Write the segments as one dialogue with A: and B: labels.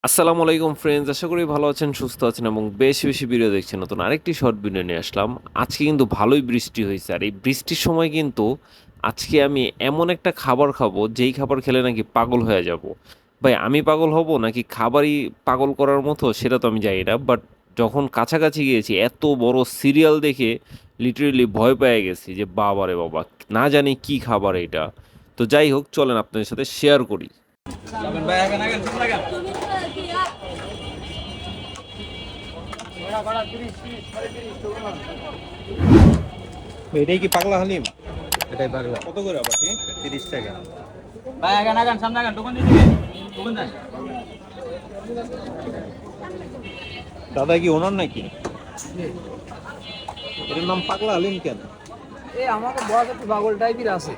A: আসসালামু আলাইকুম ফ্রেন্ডস, আশা করি ভালো আছেন, সুস্থ আছেন এবং বেশি বেশি ভিডিও দেখছেন। নতুন আরেকটি শর্ট ভিডিও নিয়ে আসলাম। আজকে কিন্তু ভালোই বৃষ্টি হয়েছে, আর এই বৃষ্টির সময় কিন্তু আজকে আমি এমন একটা খাবার খাবো যেই খাবার খেলে নাকি পাগল হয়ে যাব। ভাই, আমি পাগল হব নাকি খাবারই পাগল করার মতো সেটা তো আমি জানি না, বাট যখন কাছাকাছি গিয়েছি এত বড় সিরিয়াল দেখে লিটারেলি ভয় পেয়ে গেছি যে বাবা রে বাবা, না জানি কি খাবার এটা। তো যাই হোক, চলেন আপনাদের সাথে শেয়ার করি।
B: এটাই কি পাগলা হালিম?
C: এটাই পাগলা।
B: কত করে পাখি? 30 টাকা।
C: ভাই আগান আগান সামনে আগান দোকান দিকে দোকান যান।
B: দাদা কি ওনার নাকি? এটার নাম পাগলা হালিম কেন?
D: এই আমাকে বয়স একটু পাগল টাইপের আছে।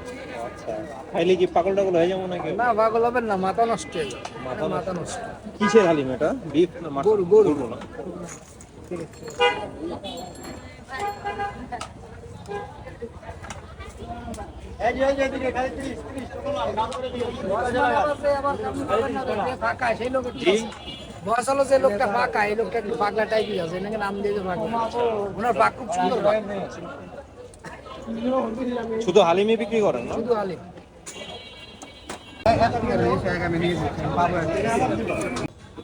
B: আচ্ছা, খাইলে কি পাগল টাগল হয়ে যাবো নাকি?
D: না পাগল হবেন না, মাথা নষ্ট হয়ে যাবে।
B: মাথা
D: মাথা নষ্ট।
B: কিসের হালিম এটা? বিফ না মাটন?
D: গরু।
B: না।
D: ফাঁকা সেই লোক
B: জি।
D: বয়স হলো যে লোকটা ফাঁকা, এই লোকটা একটু পাগলা টাইপের আছে, এনাকে নাম দিয়েছে পাগলা। ওনার পাক খুব সুন্দর পাক।
B: শুধু হালিমই বিক্রি করেন না?
D: শুধু আলিম।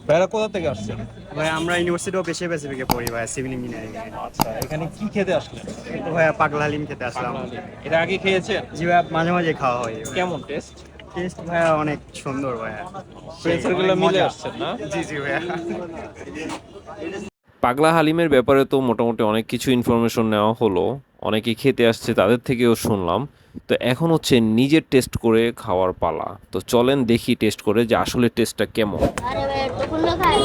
B: ভাইরা কোথা থেকে আসছেন?
E: ভাই আমরা ইউনিভার্সিটি অফ এশিয়া প্যাসিফিকে পড়ি ভাই, সিভিল ইঞ্জিনিয়ারিং এ।
B: আচ্ছা, এখানে কি খেতে আসলেন?
E: তো ভাই পাগলা হালিম খেতে আসলাম।
B: পাগলা হালিম। এটা আগে খেয়েছেন?
E: জি ভাই, মাঝে মাঝে খাওয়া হয়।
B: কেমন টেস্ট?
E: টেস্ট ভাই অনেক সুন্দর ভাই।
B: ফ্রেন্ড সার্কেল মিলে আসছেন না?
E: জি জি ভাই।
A: পাগলা হালিমের ব্যাপারে তো মোটামুটি অনেক কিছু ইনফরমেশন নেওয়া হলো, অনেকে খেতে আসছে তাদের থেকেও শুনলাম। তো এখন হচ্ছে নিজের টেস্ট করে খাওয়ার পালা। তো চলেন দেখি টেস্ট করে যে আসলে টেস্টটা কেমন।
F: আরে ভাই তখন না খাই।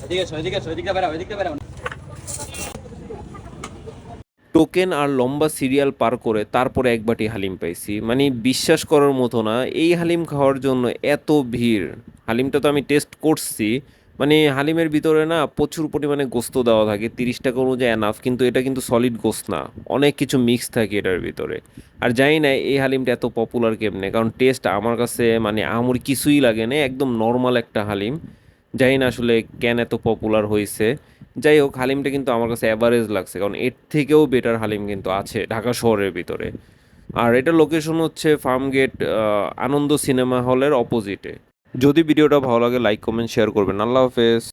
C: এদিকে এসো এদিকে এসো এদিকে বেরাও এদিকে বেরাও।
A: টোকেন আর লম্বা সিরিয়াল পার করে তারপরে এক বাটি হালিম পাইছি, মানে বিশ্বাস করার মতো না। এই হালিম খাওয়ার জন্য এত ভিড়। হালিমটা তো আমি টেস্ট করছি, মানে হালিমের ভিতরে না প্রচুর পরিমাণে গোস্ত দেওয়া থাকে, 30 টাকা অনুযায়ী এনাফ, কিন্তু এটা কিন্তু সলিড গোস্ত না, অনেক কিছু মিক্স থাকে এটার ভিতরে। আর জানি না এই হালিমটা এত পপুলার কেমনে, কারণ টেস্ট আমার কাছে মানে আমার কিছুই লাগে না, একদম নর্মাল একটা হালিম। জানি না আসলে কেন এত পপুলার হয়েছে। যাই হোক, হালিমটা কিন্তু আমার কাছে অ্যাভারেজ লাগছে, কারণ এর থেকেও বেটার হালিম কিন্তু আছে ঢাকা শহরের ভিতরে। আর এটার লোকেশন হচ্ছে ফার্মগেট, আনন্দ সিনেমা হলের অপোজিটে। যদি ভিডিওটা ভালো লাগে লাইক কমেন্ট শেয়ার করবেন। আল্লাহ হাফেজ।